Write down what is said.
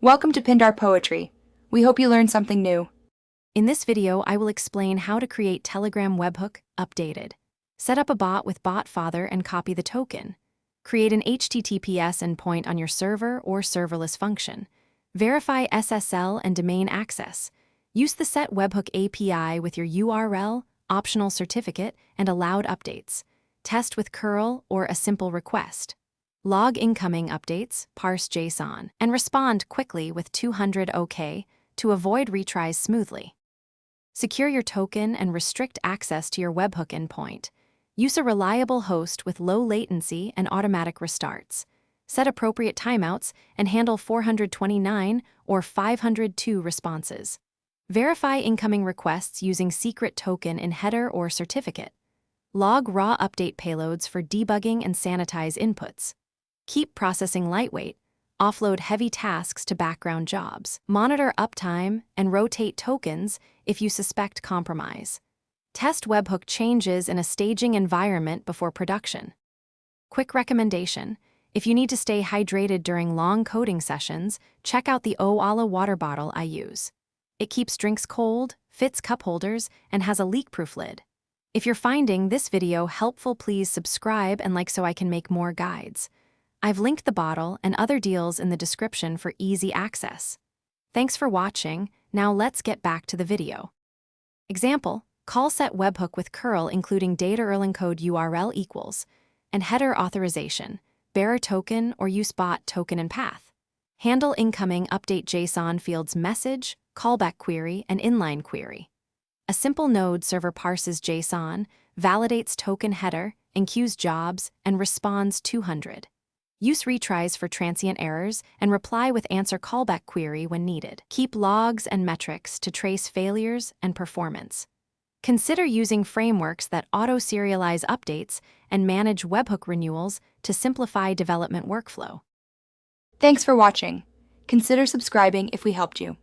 Welcome to Pindar Poetry. We hope you learned something new. In this video, I will explain how to create Telegram webhook updated. Set up a bot with botfather and copy the token. Create an HTTPS endpoint on your server or serverless function. Verify SSL and domain access. Use the set webhook API with your URL, optional certificate, and allowed updates. Test with curl or a simple request. Log incoming updates, parse JSON, and respond quickly with 200 OK to avoid retries smoothly. Secure your token and restrict access to your webhook endpoint. Use a reliable host with low latency and automatic restarts. Set appropriate timeouts and handle 429 or 502 responses. Verify incoming requests using secret token in header or certificate. Log raw update payloads for debugging and sanitize inputs. Keep processing lightweight. Offload heavy tasks to background jobs. Monitor uptime and rotate tokens if you suspect compromise. Test webhook changes in a staging environment before production. Quick recommendation: if you need to stay hydrated during long coding sessions, check out the Owala water bottle I use. It keeps drinks cold, fits cup holders, and has a leak-proof lid. If you're finding this video helpful, please subscribe and like so I can make more guides. I've linked the bottle and other deals in the description for easy access. Thanks for watching. Now let's get back to the video. Example: call set webhook with curl including data Erlang code URL equals, and header authorization, bearer token or use bot token and path. Handle incoming update JSON fields message, callback query, and inline query. A simple node server parses JSON, validates token header, enqueues jobs, and responds 200. Use retries for transient errors and reply with answer callback query when needed. Keep logs and metrics to trace failures and performance. Consider using frameworks that auto-serialize updates and manage webhook renewals to simplify development workflow. Thanks for watching. Consider subscribing if we helped you.